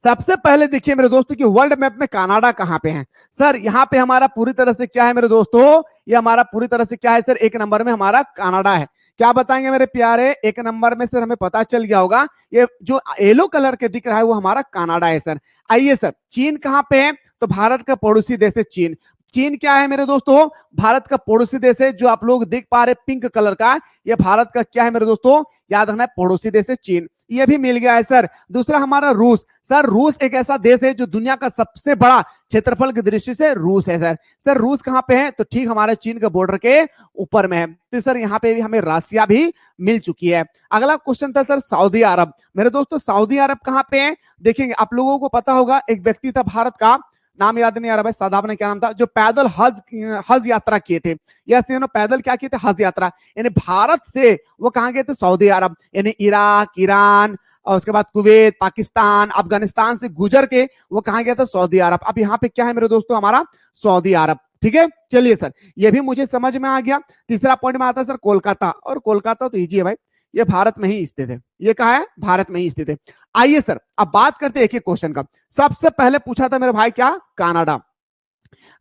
सबसे पहले देखिए मेरे दोस्तों कि वर्ल्ड मैप में कनाडा कहां पे है। सर यहाँ पे हमारा पूरी तरह से क्या है मेरे दोस्तों, ये हमारा पूरी तरह से क्या है सर, 1 नंबर में हमारा कनाडा है। क्या बताएंगे मेरे प्यारे, 1 नंबर में सर हमें पता चल गया होगा, ये जो येलो कलर के दिख रहा है वो हमारा कनाडा है सर। आइए सर, चीन कहां पे है, तो भारत का पड़ोसी देश है चीन। चीन क्या है मेरे दोस्तों, भारत का पड़ोसी देश है। जो आप लोग देख पा रहे पिंक कलर का, ये भारत का क्या है मेरे दोस्तों, याद रखना है, पड़ोसी देश है चीन। ये भी मिल गया है सर। दूसरा हमारा रूस। सर रूस एक ऐसा देश है जो दुनिया का सबसे बड़ा क्षेत्रफल की दृष्टि से रूस है सर। सर रूस कहां पे है, तो ठीक हमारे चीन के बॉर्डर के ऊपर में है। तो सर यहाँ पे भी हमें रसिया भी मिल चुकी है। अगला क्वेश्चन था सर सऊदी अरब। मेरे दोस्तों सऊदी अरब कहां पे है, देखेंगे आप लोगों को पता होगा, एक व्यक्ति था भारत का, नाम याद नहीं आ रहा भाई, सादाब ने क्या नाम था, जो पैदल हज यात्रा किए थे। यस पैदल क्या किए थे, हज यात्रा। यानी भारत से वो कहां गए थे, सऊदी अरब, यानी इराक, ईरान और उसके बाद कुवैत, पाकिस्तान, अफगानिस्तान से गुजर के वो कहां गया था, सऊदी अरब। अब यहाँ पे क्या है मेरे दोस्तों, हमारा सऊदी अरब। ठीक है, चलिए सर, ये भी मुझे समझ में आ गया। तीसरा पॉइंट में आता है सर कोलकाता, और कोलकाता तो इजी है भाई, ये भारत में ही स्थित है। ये कहा है, भारत में ही स्थित है। आइए सर, अब बात करते हैं एक एक क्वेश्चन का। सबसे पहले पूछा था मेरे भाई क्या, कनाडा।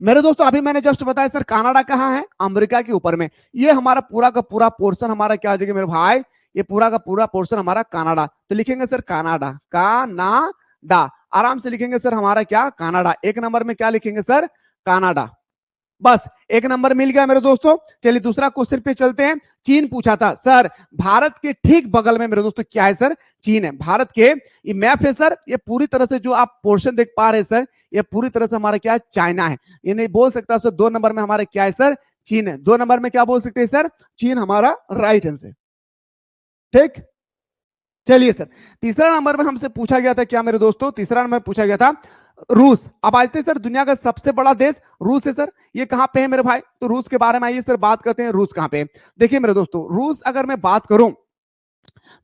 मेरे दोस्तों अभी मैंने जस्ट बताया सर, कनाडा कहां है, अमेरिका के ऊपर में। ये हमारा पूरा का पूरा पोर्शन हमारा क्या हो जाएगा मेरे भाई, ये पूरा का पूरा पोर्शन हमारा कनाडा। तो लिखेंगे सर कनाडा, कनाडा, आराम से लिखेंगे सर हमारा क्या, कनाडा। 1 नंबर में क्या लिखेंगे सर, कनाडा। बस 1 नंबर मिल गया मेरे दोस्तों। चलिए दूसरा क्वेश्चन पे चलते हैं। चीन पूछा था सर, भारत के ठीक बगल में मेरे दोस्तों क्या है सर, चीन है। भारत के ये मैप है सर, ये पूरी तरह से जो आप पोर्शन देख पा रहे हैं सर, ये पूरी तरह से हमारा क्या है, चाइना है। ये नहीं बोल सकता सर 2 नंबर में हमारा क्या है सर, चीन है। 2 नंबर में क्या बोल सकते हैं सर, चीन हमारा राइट आंसर। ठीक, चलिए सर, तीसरा नंबर में हमसे पूछा गया था क्या मेरे दोस्तों, तीसरा नंबर पूछा गया था रूस। अब आते हैं सर, दुनिया का सबसे बड़ा देश रूस है सर, ये कहां पे है मेरे भाई, तो रूस के बारे में आइए सर बात करते हैं, रूस कहां पे है। देखिए मेरे दोस्तों, रूस अगर मैं बात करूं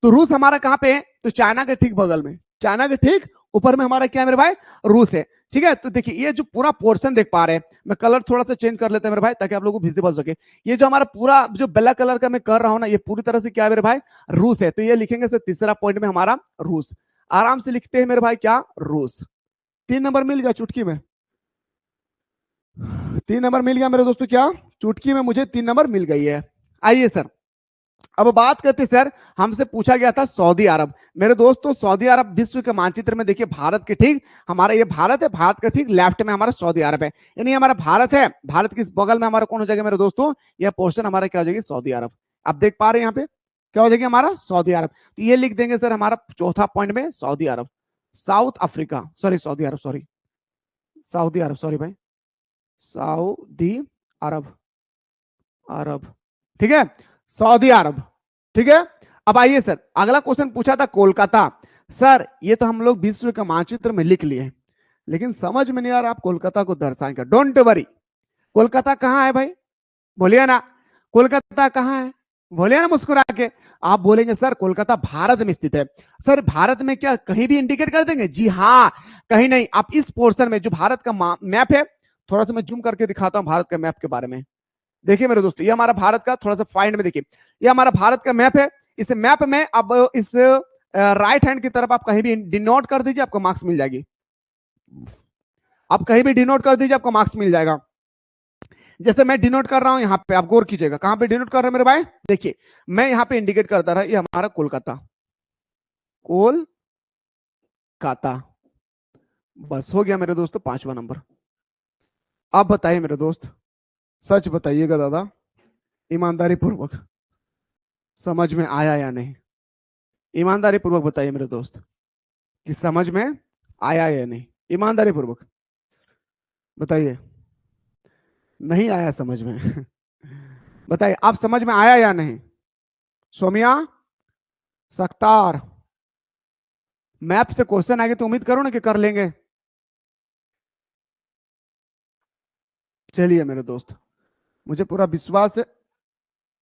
तो रूस हमारा कहां पे है, तो चाइना के ठीक बगल में, चाइना के ठीक ऊपर में हमारा क्या है मेरे भाई, रूस है। ठीक है, तो देखिए ये जो पूरा पोर्शन देख पा रहे हैं, मैं कलर थोड़ा सा चेंज कर लेते हैं मेरे भाई ताकि आप लोगों को विजिबल हो सके। ये जो हमारा पूरा जो ब्लैक कलर का मैं कर रहा हूं ना, ये पूरी तरह से क्या है मेरे भाई, रूस है। तो ये लिखेंगे सर तीसरा पॉइंट में हमारा रूस, आराम से लिखते हैं मेरे भाई क्या, रूस। 3 नंबर मिल गया चुटकी में, 3 नंबर मिल गया मेरे दोस्तों, क्या चुटकी में मुझे 3 नंबर मिल गई है। आइए सर, अब बात करते सर, हमसे पूछा गया था सऊदी अरब। मेरे दोस्तों सऊदी अरब विश्व के मानचित्र में देखिए भारत के ठीक, हमारा ये भारत है, भारत के ठीक लेफ्ट में हमारा सऊदी अरब है, यानी हमारा भारत है, भारत के बगल में हमारा कौन हो जाएगा मेरे दोस्तों, यह पोर्शन हमारा क्या हो जाएगी, सऊदी अरब। आप देख पा रहे हैं यहाँ पे क्या हो जाएगा हमारा, सऊदी अरब। तो ये लिख देंगे सर हमारा चौथा पॉइंट में सऊदी अरब, साउथ अफ्रीका, सॉरी सऊदी अरब, सॉरी सऊदी अरब, सॉरी भाई, सऊदी अरब, अरब, ठीक है, सऊदी अरब। ठीक है, अब आइए सर, अगला क्वेश्चन पूछा था कोलकाता। सर ये तो हम लोग विश्व के मानचित्र में लिख लिए, लेकिन समझ में नहीं आ रहा आप कोलकाता को दर्शाएंगे। डोंट वरी, कोलकाता कहां है भाई, बोलिए ना, कोलकाता कहां है, बोलिए ना मुस्कुरा के। आप बोलेंगे सर कोलकाता भारत में स्थित है। सर भारत में क्या कहीं भी इंडिकेट कर देंगे, जी हाँ, कहीं नहीं। आप इस पोर्शन में जो भारत का मैप है, थोड़ा सा मैं जूम करके दिखाता हूं भारत के मैप के बारे में। देखिए मेरे दोस्तों, ये हमारा भारत का, थोड़ा सा फाइंड में देखिए, ये हमारा भारत का मैप है। इस मैप में अब इस राइट हैंड की तरफ आप कहीं भी डिनोट कर दीजिए, आपको मार्क्स मिल जाएगी। आप कहीं भी डिनोट कर दीजिए, आपको मार्क्स मिल जाएगा। जैसे मैं डिनोट कर रहा हूं यहाँ पे, आप गौर कीजिएगा, कहां पे डिनोट कर रहे हैं मेरे भाई, देखिए मैं यहाँ पे इंडिकेट करता रहा, ये हमारा कोलकाता, कोलकाता, बस हो गया मेरे दोस्तों 5वां नंबर। आप बताइए मेरे दोस्त, सच बताइएगा दादा, ईमानदारी पूर्वक, समझ में आया या नहीं, ईमानदारी पूर्वक बताइए मेरे दोस्त कि समझ में आया या नहीं, ईमानदारी पूर्वक बताइए। नहीं आया समझ में बताइए, आप समझ में आया या नहीं, सोमिया, सख्तार, मैप से क्वेश्चन आएंगे तो उम्मीद करो ना कि कर लेंगे। चलिए मेरे दोस्त, मुझे पूरा विश्वास है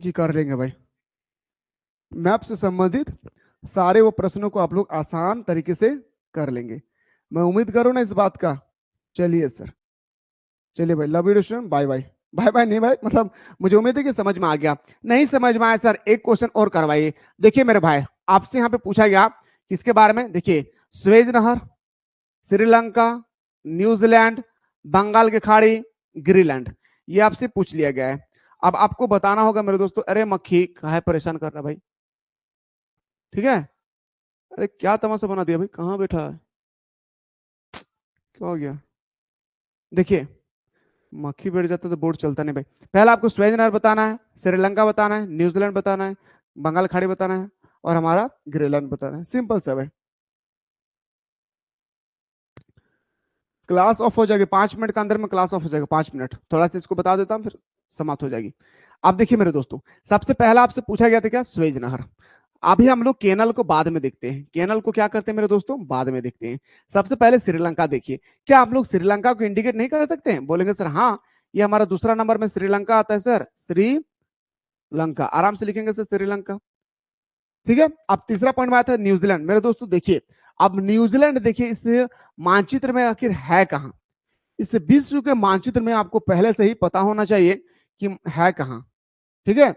कि कर लेंगे भाई। मैप से संबंधित सारे वो प्रश्नों को आप लोग आसान तरीके से कर लेंगे, मैं उम्मीद करूं ना इस बात का। चलिए सर, चलिए भाई, love you student, bye bye. Bye bye नहीं भाई, मतलब मुझे उम्मीद है कि समझ में आ गया। नहीं समझ में आया सर, एक क्वेश्चन और करवाइए। देखिए मेरे भाई, आपसे यहाँ पे पूछा गया किसके बारे में, देखिए स्वेज नहर, श्रीलंका, न्यूजीलैंड, बंगाल की खाड़ी, ग्रीनलैंड, ये आपसे पूछ लिया गया है। अब आपको बताना होगा मेरे दोस्तों, अरे मक्खी काहे परेशान कर रहा भाई, ठीक है, अरे क्या तमाशा बना दिया भाई, कहाँ बैठा है, क्या हो गया। देखिए मक्खी बैठ जाता तो बोर्ड चलता नहीं भाई। पहला आपको स्वेज नहर बताना है, श्रीलंका बताना है, न्यूजीलैंड बताना है, बंगाल खाड़ी बताना है, और हमारा ग्रीनलैंड बताना है, सिंपल सा भाई। क्लास ऑफ हो जाएगी 5 मिनट के अंदर में, क्लास ऑफ हो जाएगा 5 मिनट, थोड़ा सा इसको बता देता हूँ फिर समाप्त हो जाएगी। अब देखिए मेरे दोस्तों, सबसे पहला आपसे पूछा गया था क्या, स्वेज नहर। अभी हम लोग केनल को बाद में देखते हैं, केनल को क्या करते हैं मेरे दोस्तों, बाद में देखते हैं। सबसे पहले श्रीलंका देखिए, क्या आप लोग श्रीलंका को इंडिकेट नहीं कर सकते हैं, बोलेंगे सर हाँ, ये हमारा दूसरा नंबर में श्रीलंका आता है सर, श्रीलंका, आराम से लिखेंगे सर श्रीलंका। ठीक है, अब तीसरा पॉइंट में आता है न्यूजीलैंड। मेरे दोस्तों देखिए, अब न्यूजीलैंड देखिए इस मानचित्र में आखिर है कहां, इस विश्व के मानचित्र में आपको पहले से ही पता होना चाहिए कि है कहां। ठीक है,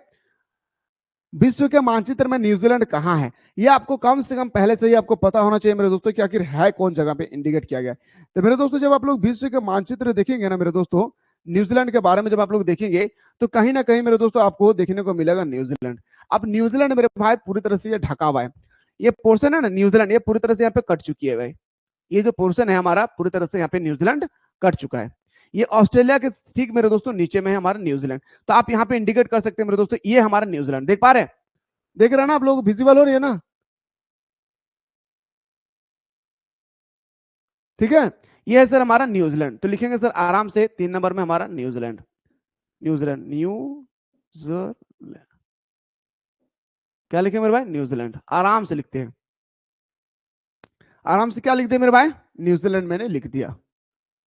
विश्व के मानचित्र में न्यूजीलैंड कहां है, यह आपको कम से कम पहले से ही आपको पता होना चाहिए मेरे दोस्तों कि आखिर है कौन जगह पे इंडिकेट किया गया है। तो मेरे दोस्तों, जब आप लोग विश्व के मानचित्र देखेंगे ना मेरे दोस्तों, न्यूजीलैंड के बारे में जब आप लोग देखेंगे, तो कहीं ना कहीं मेरे दोस्तों आपको देखने को मिलेगा न्यूजीलैंड। अब न्यूजीलैंड मेरे भाई पूरी तरह से ये ढका हुआ है, ये पोर्शन है ना न्यूजीलैंड, ये पूरी तरह से यहाँ पे कट चुकी है भाई, ये जो पोर्शन है हमारा पूरी तरह से यहाँ पे न्यूजीलैंड कट चुका है। ये ऑस्ट्रेलिया के ठीक मेरे दोस्तों नीचे में है हमारा न्यूजीलैंड। तो आप यहाँ पे इंडिकेट कर सकते हैं मेरे दोस्तों, ये हमारा न्यूजीलैंड, देख पा रहे हैं, देख रहे हैं ना आप लोग, विजिबल हो रही है ना, ठीक है, ये है सर हमारा न्यूजीलैंड। तो लिखेंगे सर आराम से 3 नंबर में हमारा न्यूजीलैंड। न्यूजीलैंड, न्यूजीलैंड, क्या लिखे मेरे भाई? न्यूजीलैंड। आराम से लिखते हैं, आराम से क्या लिखते हैं मेरे भाई? न्यूजीलैंड मैंने लिख दिया।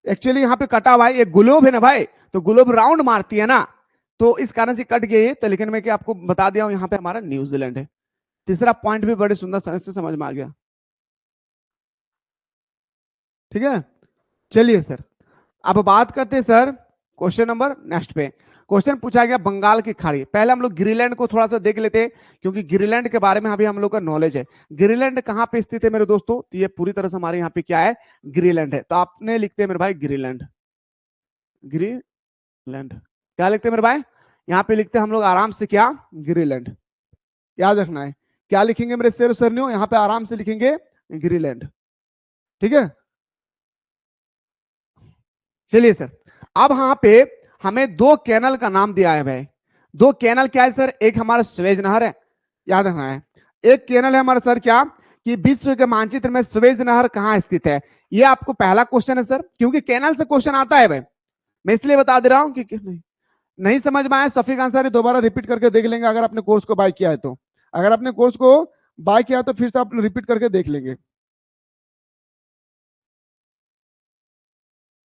एक्चुअली यहाँ पे कटा हुआ है, एक ग्लोब है ना भाई, तो ग्लोब राउंड मारती है ना, तो इस कारण से कट गई है। तो लेकिन मैं क्या आपको बता दिया हूं, यहाँ पे हमारा न्यूजीलैंड है। तीसरा पॉइंट भी बड़े सुंदर से समझ में आ गया। ठीक है, चलिए सर, अब बात करते हैं सर क्वेश्चन नंबर नेक्स्ट पे। क्वेश्चन पूछा गया बंगाल की खाड़ी। पहले हम लोग ग्रीनलैंड को थोड़ा सा देख लेते हैं, क्योंकि ग्रीनलैंड के बारे में अभी हम लोग का नॉलेज है। ग्रीनलैंड कहाँ पे स्थित है मेरे दोस्तों? तो ये पूरी तरह से हमारे यहाँ पे क्या है? ग्रीनलैंड है। तो आपने लिखते हैं मेरे भाई ग्रीनलैंड, ग्रीनलैंड। क्या लिखते हैं मेरे भाई? यहाँ पे लिखते हैं हम लोग आराम से क्या? ग्रीनलैंड। याद रखना है, क्या लिखेंगे मेरे शेर सरनियों? यहाँ पे आराम से लिखेंगे ग्रीनलैंड। ठीक है, चलिए सर, अब यहाँ पे हमें दो कैनल का नाम दिया है भाई। दो कैनल क्या है सर? एक हमारा स्वेज नहर है, याद रखना है। एक कैनल है हमारा सर क्या, कि विश्व के मानचित्र में स्वेज नहर कहाँ स्थित है। ये आपको पहला क्वेश्चन है सर, क्योंकि कैनल से क्वेश्चन आता है भाई, मैं इसलिए बता दे रहा हूं कि नहीं समझ में आया सफीक आंसर दोबारा रिपीट करके देख लेंगे, अगर आपने कोर्स को बाय किया है तो। अगर आपने कोर्स को बाय किया तो फिर से आप रिपीट करके देख लेंगे।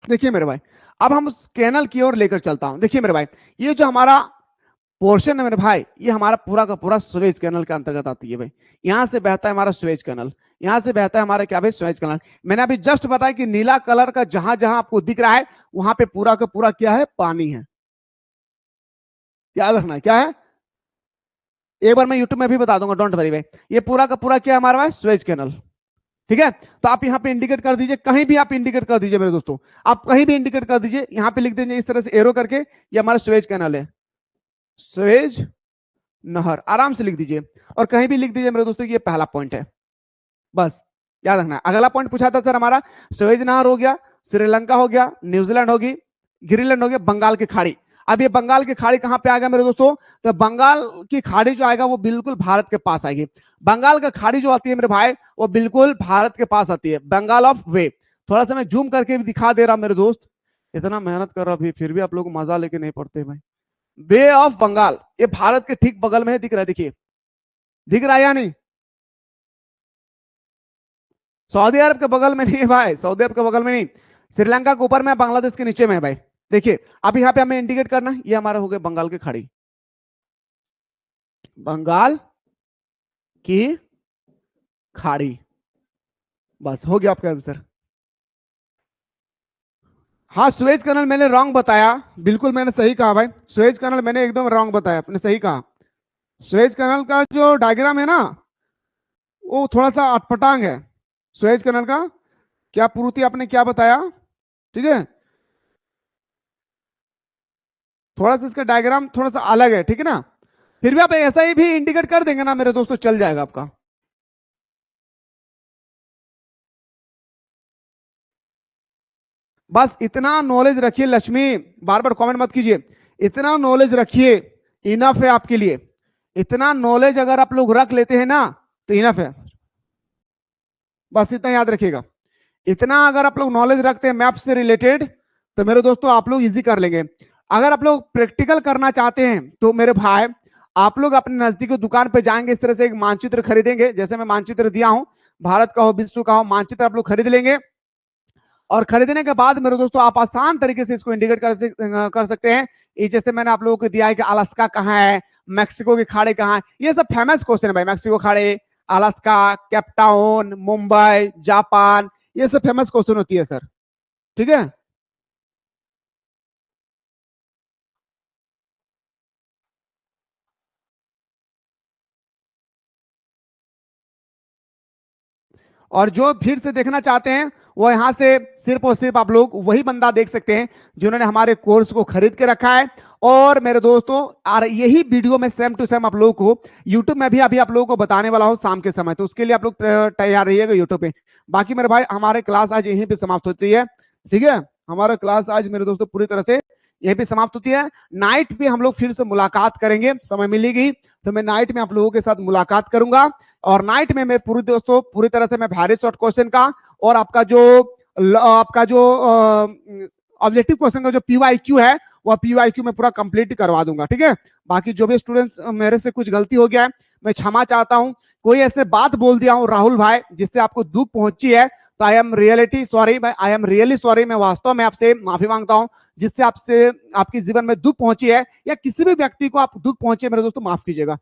देखिए मेरे भाई, अब हम उस कैनल की ओर लेकर चलता हूं। देखिए मेरे भाई, ये जो हमारा पोर्शन है मेरे भाई, ये हमारा पूरा का पूरा सुएज कैनल के अंतर्गत आती है भाई। यहां से बहता है हमारा सुएज कैनल, यहां से बहता है हमारा क्या भाई? Suez canal. मैंने अभी जस्ट बताया कि नीला कलर का जहां जहां आपको दिख रहा है, वहां पे पूरा का पूरा क्या है? पानी है। याद रखना क्या है? एक बार मैं यूट्यूब में भी बता दूंगा, डोंट वरी भाई। ये पूरा का पूरा क्या है हमारा? Suez canal. ठीक है, तो आप यहाँ पे इंडिकेट कर दीजिए, कहीं भी आप इंडिकेट कर दीजिए मेरे दोस्तों, आप कहीं भी इंडिकेट कर दीजिए। यहाँ पे लिख दीजिए इस तरह से एरो करके, ये हमारा सुएज कैनल है, सुएज नहर, आराम से लिख दीजिए। और कहीं भी लिख दीजिए मेरे दोस्तों, ये पहला पॉइंट है, बस याद रखना। अगला पॉइंट पूछा था सर हमारा, सुएज नहर हो गया, श्रीलंका हो गया, न्यूजीलैंड होगी, ग्रीनलैंड हो गया, बंगाल की खाड़ी। अब ये बंगाल की खाड़ी कहां पे आ गया मेरे दोस्तों? तो बंगाल की खाड़ी जो आएगा वो बिल्कुल भारत के पास आएगी। बंगाल का खाड़ी जो आती है मेरे भाई, वो बिल्कुल भारत के पास आती है, बंगाल ऑफ वे। थोड़ा सा मैं जूम करके भी दिखा दे रहा मेरे दोस्त, इतना मेहनत कर रहा फिर भी आप लोग मजा लेके नहीं पढ़ते भाई। बे ऑफ बंगाल, ये भारत के ठीक बगल में है, दिख रहा है, देखिए दिख रहा है या नहीं? सऊदी अरब के बगल में नहीं है भाई, सऊदी अरब के बगल में नहीं, श्रीलंका के ऊपर में, बांग्लादेश के नीचे में है भाई। देखिए अब यहाँ पे हमें इंडिकेट करना है, ये हमारा हो गया बंगाल की खाड़ी, बंगाल की खाड़ी, बस हो गया आपका आंसर। हाँ, सुएज कैनल मैंने रॉन्ग बताया, बिल्कुल मैंने सही कहा भाई, सुएज कैनल मैंने एकदम रॉन्ग बताया, आपने सही कहा। सुएज कैनल का जो डायग्राम है ना, वो थोड़ा सा अटपटांग है। सुएज कैनल का क्या पूर्ति आपने क्या बताया? ठीक है, थोड़ा सा इसका डायग्राम थोड़ा सा अलग है, ठीक है ना? फिर भी आप ऐसा ही भी इंडिकेट कर देंगे ना मेरे दोस्तों, चल जाएगा आपका। बस इतना नॉलेज रखिए लक्ष्मी, बार बार कमेंट मत कीजिए, इतना नॉलेज रखिए, इनफ है आपके लिए। इतना नॉलेज अगर आप लोग रख लेते हैं ना, तो इनफ है, बस इतना याद रखिएगा। इतना अगर आप लोग नॉलेज रखते हैं मैप से रिलेटेड, तो मेरे दोस्तों आप लोग इजी कर लेंगे। अगर आप लोग प्रैक्टिकल करना चाहते हैं तो मेरे भाई, आप लोग अपने नजदीकी दुकान पे जाएंगे, इस तरह से एक मानचित्र खरीदेंगे, जैसे मैं मानचित्र दिया हूं, भारत का हो विश्व का हो, मानचित्र आप लोग खरीद लेंगे। और खरीदने के बाद मेरे दोस्तों आप आसान तरीके से इसको इंडिकेट कर सकते हैं। ये जैसे मैंने आप लोगों को दिया है कि अलास्का कहाँ है, मैक्सिको की खाड़ी कहाँ है, ये सब फेमस क्वेश्चन है भाई। मैक्सिको खाड़ी, अलास्का, केपटाउन, मुंबई, जापान, ये सब फेमस क्वेश्चन होती है सर। ठीक है, और जो फिर से देखना चाहते हैं, वो यहाँ से सिर्फ और सिर्फ आप लोग वही बंदा देख सकते हैं जिन्होंने हमारे कोर्स को खरीद के रखा है। और मेरे दोस्तों, और यही वीडियो में सेम टू सेम आप लोगों को यूट्यूब में भी अभी आप लोगों को बताने वाला हूँ शाम के समय, तो उसके लिए आप लोग तैयार रहिएगा यूट्यूब पे। बाकी मेरे भाई, हमारे क्लास आज यहीं पे समाप्त होती है। ठीक है, हमारा क्लास आज मेरे दोस्तों पूरी तरह से यहीं पे समाप्त होती है। नाइट पे हम लोग फिर से मुलाकात करेंगे, समय मिलेगी तो मैं नाइट में आप लोगों के साथ मुलाकात करूंगा। और नाइट में मैं पूरी दोस्तों पूरी तरह से मैं वेरी शॉर्ट क्वेश्चन का, और आपका जो ऑब्जेक्टिव क्वेश्चन का जो PYQ है वह PYQ में पूरा कंप्लीट करवा दूंगा, ठीक है। बाकी जो भी स्टूडेंट्स मेरे से कुछ गलती हो गया है मैं क्षमा चाहता हूं, कोई ऐसे बात बोल दिया हूं राहुल भाई जिससे आपको दुख पहुंची है तो आई एम रियलिटी सॉरी भाई, आई एम रियली सॉरी, मैं वास्तव में आपसे माफी मांगता हूं जिससे आपसे आपके जीवन में दुख पहुंची है या किसी भी व्यक्ति को आप दुख पहुंचे मेरे दोस्तों, माफ कीजिएगा।